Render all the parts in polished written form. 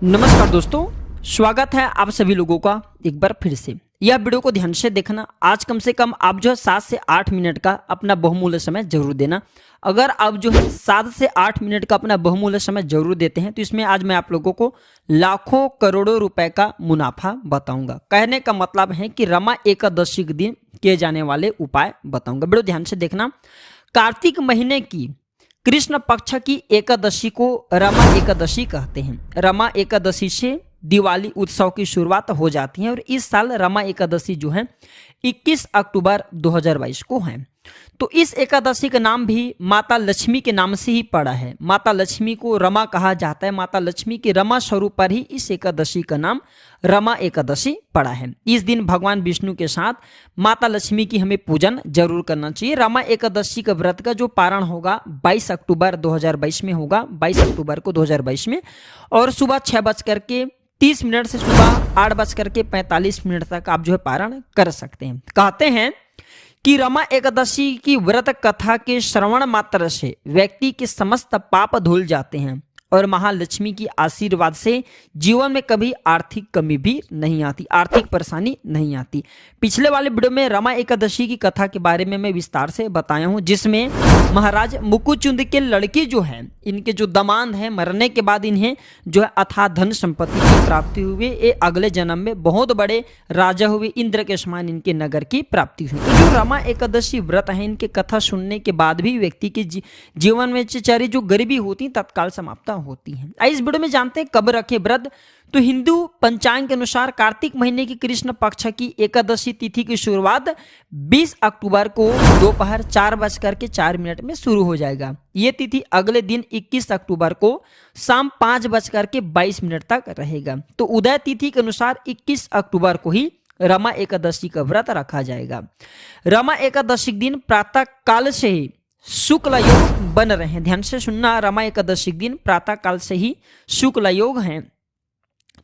नमस्कार दोस्तों, स्वागत है आप सभी लोगों का एक बार फिर से। यह वीडियो को ध्यान से देखना। आज कम से कम आप जो है 7 से 8 मिनट का अपना बहुमूल्य समय जरूर देना। अगर आप जो है 7 से 8 मिनट का अपना बहुमूल्य समय जरूर देते हैं तो इसमें आज मैं आप लोगों को लाखों करोड़ों रुपए का मुनाफा बताऊंगा। कहने का मतलब है कि रमा एकादशी के दिन किए जाने वाले उपाय बताऊंगा। वीडियो ध्यान से देखना। कार्तिक महीने की कृष्ण पक्ष की एकादशी को रमा एकादशी कहते हैं। रमा एकादशी से दिवाली उत्सव की शुरुआत हो जाती है और इस साल रमा एकादशी जो है 21 अक्टूबर 2022 को है। तो इस एकादशी का नाम भी माता लक्ष्मी के नाम से ही पड़ा है। माता लक्ष्मी को रमा कहा जाता है। माता लक्ष्मी के रमा स्वरूप पर ही इस एकादशी का नाम रमा एकादशी पड़ा है। इस दिन भगवान विष्णु के साथ माता लक्ष्मी की हमें पूजन जरूर करना चाहिए। रमा एकादशी का व्रत का जो पारण होगा 22 अक्टूबर 2022 में होगा, 22 अक्टूबर को 2022 में, और सुबह 6:30 से सुबह 8:45 तक आप जो है पारण कर सकते हैं। कहते हैं कि रमा एकादशी की व्रत कथा के श्रवण मात्र से व्यक्ति के समस्त पाप धुल जाते हैं और महालक्ष्मी की आशीर्वाद से जीवन में कभी आर्थिक कमी भी नहीं आती, आर्थिक परेशानी नहीं आती। पिछले वाले वीडियो में रमा एकादशी की कथा के बारे में मैं विस्तार से बताया हूं, जिसमें महाराज मुकुचुंद के लड़की जो है, इनके जो दामाद हैं, मरने के बाद इन्हें जो है अथाह धन संपत्ति की प्राप्ति हुई। ये अगले जन्म में बहुत बड़े राजा हुए, इंद्र के समान इनके नगर की प्राप्ति हुई। तो जो रमा एकादशी व्रत है, इनके कथा सुनने के बाद भी व्यक्ति के जीवन में चारे जो गरीबी होती तत्काल समाप्त होती है। इस वीडियो में जानते हैं कब रखे व्रत। तो हिंदू पंचांग के अनुसार कार्तिक महीने की कृष्ण पक्ष की एकादशी तिथि की शुरुआत 20 अक्टूबर को दोपहर 4:04 में शुरू हो जाएगा। ये तिथि अगले दिन 21 अक्टूबर को शाम 5:22 तक रहेगा। तो उदय तिथि के अनुसार 21 अक्टूबर को ही रमा एकादशी का व्रत रखा जाएगा। रमा एकादशी दिन प्रातः काल से ही शुक्ल योग बन रहे हैं। ध्यान से सुनना, रमा एकादशी दिन प्रातः काल से ही शुक्ल योग हैं।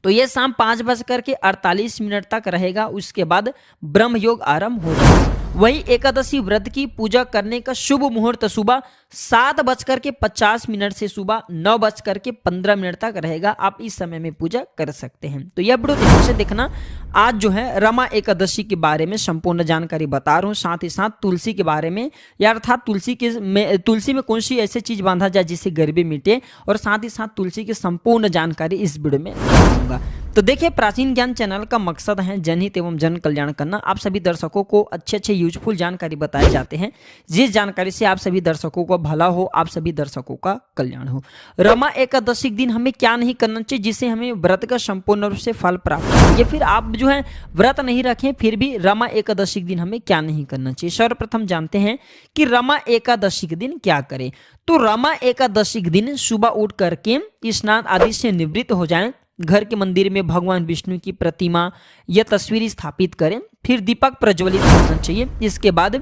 तो ये शाम 5:48 तक रहेगा। उसके बाद ब्रह्म योग आरंभ हो जाएगा। वही एकादशी व्रत की पूजा करने का शुभ मुहूर्त सुबह 7:50 से सुबह 9:15 तक रहेगा। आप इस समय में पूजा कर सकते हैं। तो यह वीडियो ध्यान से देखना। आज जो है रमा एकादशी के बारे में संपूर्ण जानकारी बता रहा हूँ, साथ ही साथ तुलसी के बारे में, या अर्थात तुलसी में कौन सी ऐसी चीज बांधा जाए जिससे गरीबी मिटे, और साथ ही साथ तुलसी की संपूर्ण जानकारी इस वीडियो में बताऊंगा। तो देखिए, प्राचीन ज्ञान चैनल का मकसद है जनहित एवं जन कल्याण करना। आप सभी दर्शकों को अच्छे यूजफुल जानकारी बताए जाते हैं, जिस जानकारी से आप सभी दर्शकों का भला हो, आप सभी दर्शकों का कल्याण हो। रमा एकादशी दिन हमें क्या नहीं करना चाहिए जिससे हमें व्रत का संपूर्ण रूप से फल प्राप्त हो, या फिर आप जो है व्रत नहीं रखें फिर भी रमा एकादशी दिन हमें क्या नहीं करना चाहिए। सर्वप्रथम जानते हैं कि रमा एकादशी के दिन क्या करें। तो रमा एकादशी के दिन सुबह उठ करके स्नान आदि से निवृत्त हो जाएं, घर के मंदिर में भगवान विष्णु की प्रतिमा या तस्वीर स्थापित करें, फिर दीपक प्रज्वलित करना चाहिए। इसके बाद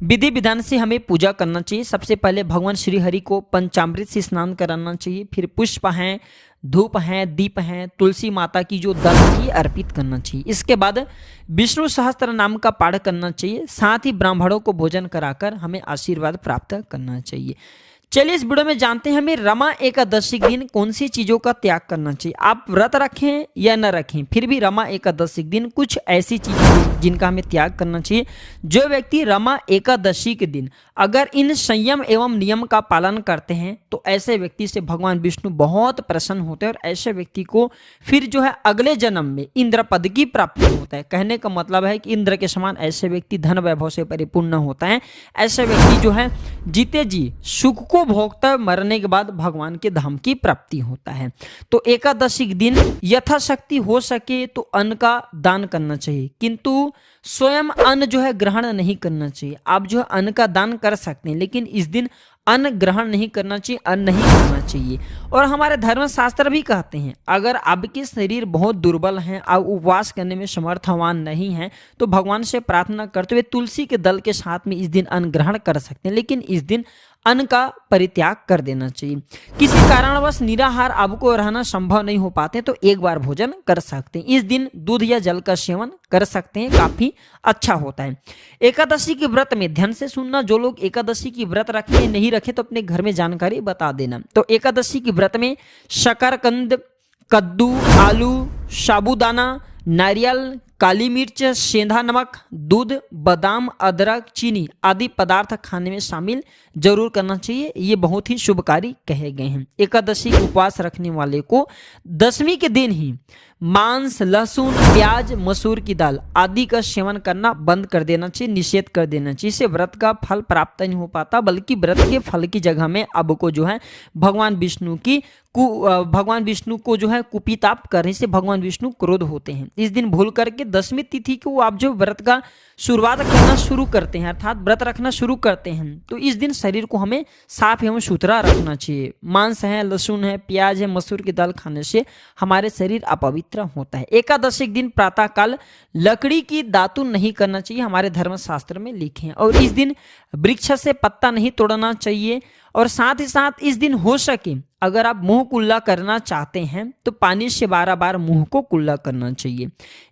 विधि विधान से हमें पूजा करना चाहिए। सबसे पहले भगवान श्री हरि को पंचामृत से स्नान कराना चाहिए, फिर पुष्प हैं, धूप हैं, दीप हैं, तुलसी माता की जो दल की अर्पित करना चाहिए। इसके बाद विष्णु सहस्त्र नाम का पाठ करना चाहिए। साथ ही ब्राह्मणों को भोजन कराकर हमें आशीर्वाद प्राप्त करना चाहिए। चलिए इस वीडियो में जानते हैं हमें रमा एकादशी के दिन कौन सी चीजों का त्याग करना चाहिए। आप व्रत रखें या न रखें, फिर भी रमा एकादशी के दिन कुछ ऐसी चीजें जिनका हमें त्याग करना चाहिए। जो व्यक्ति रमा एकादशी के दिन अगर इन संयम एवं नियम का पालन करते हैं तो ऐसे व्यक्ति से भगवान विष्णु बहुत प्रसन्न होते हैं, और ऐसे व्यक्ति को फिर जो है अगले जन्म में इंद्र पद की प्राप्ति होता है। कहने का मतलब है कि इंद्र के समान ऐसे व्यक्ति धन वैभव से परिपूर्ण होता है। ऐसे व्यक्ति जो है जीते जी सुख को भोगता, मरने के बाद भगवान के धाम की प्राप्ति होता है। तो एकादशी के दिन यथाशक्ति हो सके तो अन्न का दान करना चाहिए, किंतु स्वयं अन्न जो है ग्रहण नहीं करना चाहिए। आप जो है अन्न का दान कर सकते हैं, लेकिन इस दिन अन्न ग्रहण नहीं करना चाहिए, अन्न नहीं करना चाहिए। और हमारे धर्म शास्त्र भी कहते हैं अगर आपके शरीर बहुत दुर्बल हैं, आप उपवास करने में समर्थवान नहीं हैं, तो भगवान से प्रार्थना करते हुए तुलसी के दल के साथ में इस दिन अन्न ग्रहण कर सकते हैं, लेकिन इस दिन अन्न का परित्याग कर देना चाहिए। किसी कारणवश निराहार आपको रहना संभव नहीं हो पाते तो एक बार भोजन कर सकते हैं। इस दिन दूध या जल का सेवन कर सकते हैं, काफी अच्छा होता है। एकादशी के व्रत में ध्यान से सुनना, जो लोग एकादशी की व्रत रखे नहीं रखे तो अपने घर में जानकारी बता देना। तो एकादशी के व्रत में शकरकंद, कद्दू, आलू, साबूदाना, नारियल, काली मिर्च, सेंधा नमक, दूध, बादाम, अदरक, चीनी आदि पदार्थ खाने में शामिल जरूर करना चाहिए। ये बहुत ही शुभकारी कहे गए हैं। एकादशी के उपवास रखने वाले को दशमी के दिन ही मांस, लहसुन, प्याज, मसूर की दाल आदि का सेवन करना बंद कर देना चाहिए, निषेध कर देना चाहिए। इससे व्रत का फल प्राप्त नहीं हो पाता, बल्कि व्रत के फल की जगह में अब को जो है भगवान विष्णु को जो है कुपिताप करने से भगवान विष्णु क्रोध होते हैं। इस दिन भूल करके दशमी तिथि को आप जो व्रत का शुरुआत करना शुरू करते हैं, अर्थात व्रत रखना शुरू करते हैं, तो इस दिन शरीर को हमें साफ एवं सुथरा रखना चाहिए। मांस है, लहसुन है, प्याज है, मसूर की दाल खाने से हमारे शरीर अपवित्र होता है। एकादशी के दिन प्रातः काल लकड़ी की दातुन नहीं करना चाहिए, हमारे धर्मशास्त्र में लिखे हैं। और इस दिन वृक्ष से पत्ता नहीं तोड़ना चाहिए। और साथ ही साथ इस दिन हो सके अगर आप मुंह कुल्ला करना चाहते हैं तो पानी से 12 बार मुंह को कुल्ला करना चाहिए।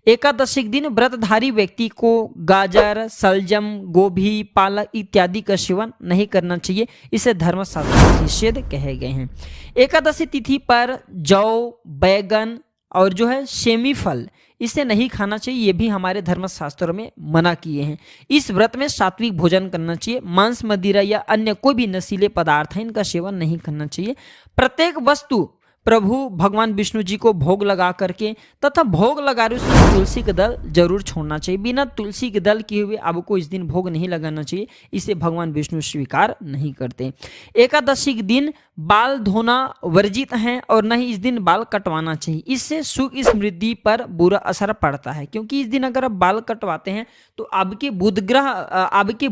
एकादशी के दिन व्रतधारी व्यक्ति को गाजर, सलजम, गोभी, पालक इत्यादि का सेवन नहीं करना चाहिए, इसे धर्मशास्त्र में निषेध कहे गए हैं। एकादशी तिथि पर जौ, बैगन और जो है सेमी फल इसे नहीं खाना चाहिए, ये भी हमारे धर्मशास्त्रों में मना किए हैं। इस व्रत में सात्विक भोजन करना चाहिए। मांस, मदिरा या अन्य कोई भी नशीले पदार्थ है इनका सेवन नहीं करना चाहिए। प्रत्येक वस्तु प्रभु भगवान विष्णु जी को भोग लगा करके तथा भोग लगा रहे उसमें तुलसी का दल जरूर छोड़ना चाहिए। बिना तुलसी के दल किए हुए आपको इस दिन भोग नहीं लगाना चाहिए, इसे भगवान विष्णु स्वीकार नहीं करते। एकादशी के दिन बाल धोना वर्जित है और न ही इस दिन बाल कटवाना चाहिए, इससे सुख समृद्धि पर बुरा असर पड़ता है। क्योंकि इस दिन अगर आप बाल कटवाते हैं तो आपके बुध ग्रह, आपके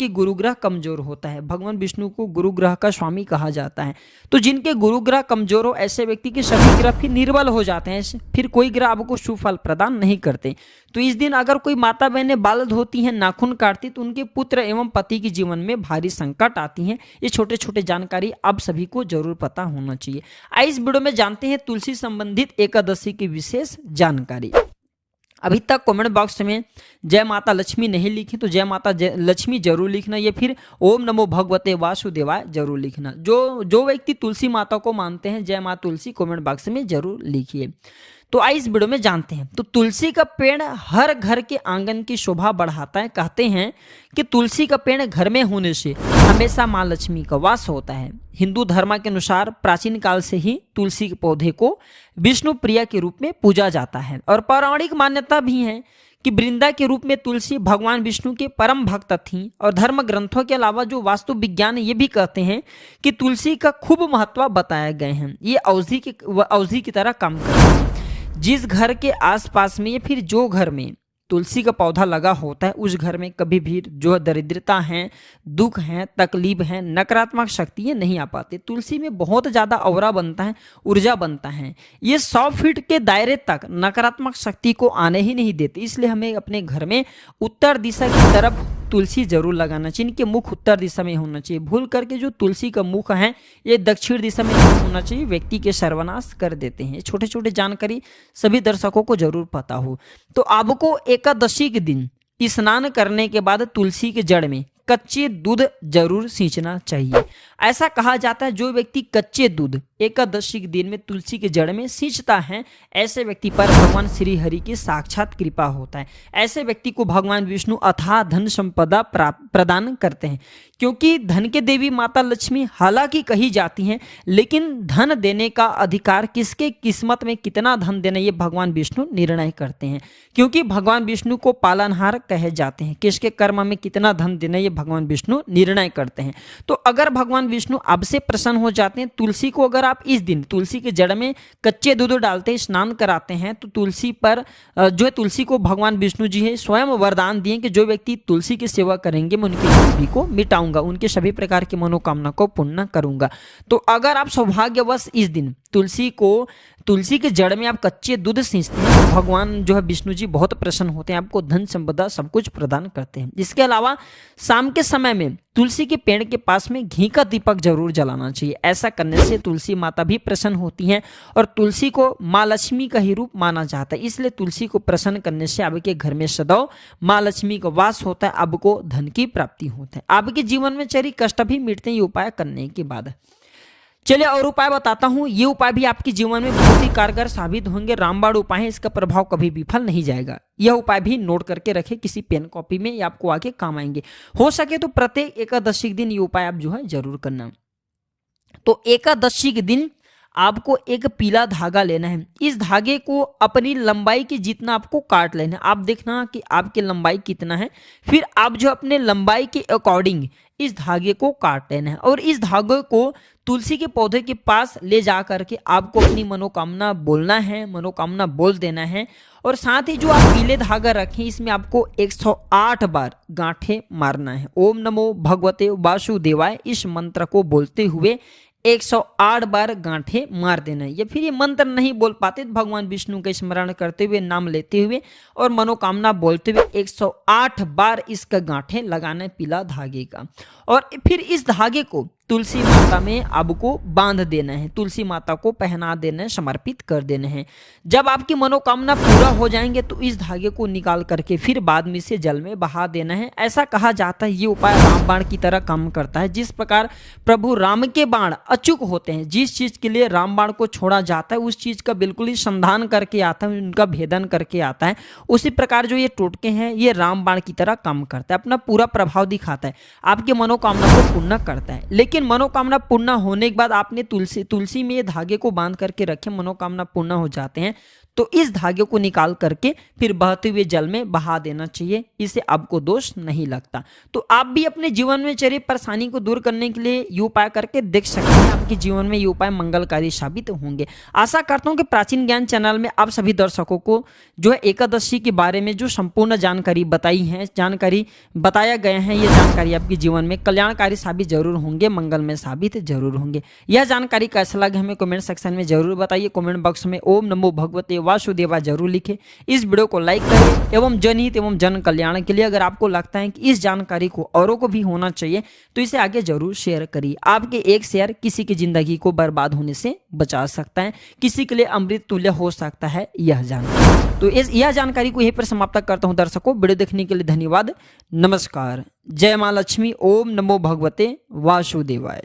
गुरु ग्रह कमजोर होता है। भगवान विष्णु को गुरु ग्रह का स्वामी कहा जाता है। तो जिनके गुरु ग्रह कमजोर हो ऐसे व्यक्ति के सभी ग्रह फिर निर्बल हो जाते हैं, फिर कोई ग्रह आपको शुभ फल प्रदान नहीं करते। तो इस दिन अगर कोई माता बहनें बाल धोती हैं, नाखून काटती, तो उनके पुत्र एवं पति के जीवन में भारी संकट आती हैं। ये छोटे छोटे जानकारी आप सभी को जरूर पता होना चाहिए। आइए इस वीडियो में जानते हैं तुलसी संबंधित एकादशी की विशेष जानकारी। अभी तक कमेंट बॉक्स में जय माता लक्ष्मी नहीं लिखी तो जय माता लक्ष्मी जरूर लिखना, या फिर ओम नमो भगवते वासुदेवाय जरूर लिखना। जो व्यक्ति तुलसी माता को मानते हैं जय माता तुलसी कमेंट बॉक्स में जरूर लिखिए। तो आइए इस वीडियो में जानते हैं। तो तुलसी का पेड़ हर घर के आंगन की शोभा बढ़ाता है। कहते हैं कि तुलसी का पेड़ घर में होने से हमेशा माँ लक्ष्मी का वास होता है। हिंदू धर्म के अनुसार प्राचीन काल से ही तुलसी के पौधे को विष्णु प्रिया के रूप में पूजा जाता है और पौराणिक मान्यता भी है कि वृंदा के रूप में तुलसी भगवान विष्णु के परम भक्त थीं। और धर्म ग्रंथों के अलावा जो वास्तु विज्ञान ये भी कहते हैं कि तुलसी का खूब महत्व बताए गए हैं। ये औषधि की तरह काम करते हैं। जिस घर के आसपास में या फिर जो घर में तुलसी का पौधा लगा होता है उस घर में कभी भी जो दरिद्रता है, दुख है, तकलीफ है, नकारात्मक शक्तियाँ नहीं आ पाती। तुलसी में बहुत ज़्यादा औरा बनता है, ऊर्जा बनता है। ये 100 फीट के दायरे तक नकारात्मक शक्ति को आने ही नहीं देती। इसलिए हमें अपने घर में उत्तर दिशा की तरफ तुलसी जरूर लगाना चाहिए। इनके मुख उत्तर दिशा में होना चाहिए। भूल करके जो तुलसी का मुख है ये दक्षिण दिशा में नहीं होना चाहिए, व्यक्ति के सर्वनाश कर देते हैं। छोटे छोटे जानकारी सभी दर्शकों को जरूर पता हो। तो आपको एकादशी के दिन स्नान करने के बाद तुलसी के जड़ में कच्चे दूध जरूर सींचना चाहिए। ऐसा कहा जाता है जो व्यक्ति कच्चे दूध एकादशी के दिन में तुलसी के जड़ में सींचता है ऐसे व्यक्ति पर भगवान श्री हरि की साक्षात कृपा होता है। ऐसे व्यक्ति को भगवान विष्णु अथाह धन संपदा प्रदान करते हैं। क्योंकि धन के देवी माता लक्ष्मी हालांकि कही जाती हैं, लेकिन धन देने का अधिकार किसके किस्मत में कितना धन देना ये भगवान विष्णु निर्णय करते हैं। क्योंकि भगवान विष्णु को पालनहार कहे जाते हैं। किसके कर्म में कितना धन देना ये भगवान विष्णु निर्णय करते हैं। तो अगर भगवान विष्णु आपसे प्रसन्न हो जाते हैं, तुलसी को अगर आप इस दिन तुलसी के जड़ में कच्चे दूध डालते स्नान कराते हैं, तो तुलसी पर जो है तुलसी को भगवान विष्णु जी है स्वयं वरदान दिए कि जो व्यक्ति तुलसी की सेवा करेंगे मैं उनकी गरीबी को मिटाऊंगा, उनके सभी प्रकार की मनोकामना को पूर्ण करूंगा। तो अगर आप सौभाग्यवश इस दिन तुलसी के जड़ में आप कच्चे दूध सींचते हैं तो भगवान जो है विष्णु जी बहुत प्रसन्न होते हैं, आपको धन संपदा सब कुछ प्रदान करते हैं। इसके अलावा शाम के समय में तुलसी के पेड़ के पास में घी का दीपक जरूर जलाना चाहिए। ऐसा करने से तुलसी माता भी प्रसन्न होती हैं और तुलसी को माँ लक्ष्मी का ही रूप माना जाता है। इसलिए तुलसी को प्रसन्न करने से आपके घर में सदैव माँ लक्ष्मी का वास होता है, आपको धन की प्राप्ति होता है, आपके जीवन में चरी कष्ट भी मिटते हैं ये उपाय करने के बाद। चलिए और उपाय बताता हूँ। ये उपाय भी आपके जीवन में बहुत ही कारगर साबित होंगे। रामबाण उपाय है, इसका प्रभाव कभी विफल नहीं जाएगा। यह उपाय भी नोट करके रखें किसी पेन कॉपी में, ये आपको आगे काम आएंगे। हो सके तो प्रत्येक एकादशी के दिन ये उपाय आप जो है जरूर करना। तो एकादशी के दिन आपको एक पीला धागा लेना है। इस धागे को अपनी लंबाई की जितना आपको काट लेना है। आप देखना कि आपकी लंबाई कितना है, फिर आप जो अपने लंबाई के अकॉर्डिंग इस धागे को काट लेना है और इस धागे को तुलसी के पौधे के पास ले जा करके आपको अपनी मनोकामना बोलना है, मनोकामना बोल देना है। और साथ ही जो आप पीले धागा रखें इसमें आपको 108 बार गांठे मारना है। ओम नमो भगवते वासुदेवाय इस मंत्र को बोलते हुए 108 बार गांठे मार देना है। या फिर ये मंत्र नहीं बोल पाते तो भगवान विष्णु का स्मरण करते हुए, नाम लेते हुए और मनोकामना बोलते हुए 108 बार इसका गांठे लगाना है पीला धागे का। और फिर इस धागे को तुलसी माता में आपको बांध देना है, तुलसी माता को पहना देना है, समर्पित कर देना है। जब आपकी मनोकामना पूरा हो जाएंगे तो इस धागे को निकाल करके फिर बाद में से जल में बहा देना है। ऐसा कहा जाता है ये उपाय रामबाण की तरह काम करता है। जिस प्रकार प्रभु राम के बाण अचूक होते हैं, जिस चीज के लिए रामबाण को छोड़ा जाता है उस चीज का बिल्कुल ही संधान करके आता है, उनका भेदन करके आता है। उसी प्रकार जो ये टोटके हैं ये रामबाण की तरह काम करता है, अपना पूरा प्रभाव दिखाता है, आपकी मनोकामना को पूर्ण करता है। लेकिन मनोकामना पूर्ण होने के बाद आपने तुलसी में ये धागे को बांध करके रखे, मनोकामना पूर्ण हो जाते हैं तो इस धागे को निकाल करके फिर बहते हुए जल में बहा देना चाहिए। इससे आपको दोष नहीं लगता। तो आप भी अपने जीवन में चलिए परेशानी को दूर करने के लिए ये उपाय करके देख सकते हैं, आपके जीवन में ये उपाय मंगलकारी साबित होंगे। आशा करता हूँ कि प्राचीन ज्ञान चैनल में आप सभी दर्शकों को जो है एकादशी के बारे में जो संपूर्ण जानकारी बताई है, जानकारी बताया गया है, ये जानकारी आपके जीवन में कल्याणकारी साबित जरूर होंगे, मंगलमय साबित जरूर होंगे। यह जानकारी कैसा लगे हमें कमेंट सेक्शन में जरूर बताइए। कमेंट बॉक्स में ओम नमो भगवते वासुदेवा जरूर लिखें। इस वीडियो को लाइक करें एवं जनहित एवं जन कल्याण के लिए अगर आपको लगता है कि इस जानकारी को औरों को भी होना चाहिए तो इसे आगे जरूर शेयर करिए। आपके एक शेयर किसी की जिंदगी को बर्बाद होने से बचा सकता है, किसी के लिए अमृत तुल्य हो सकता है यह जानकारी। तो यह जानकारी को यहीं पर समाप्त करता हूं। दर्शकों वीडियो देखने के लिए धन्यवाद। नमस्कार। जय मां लक्ष्मी। ओम नमो भगवते वासुदेवाय।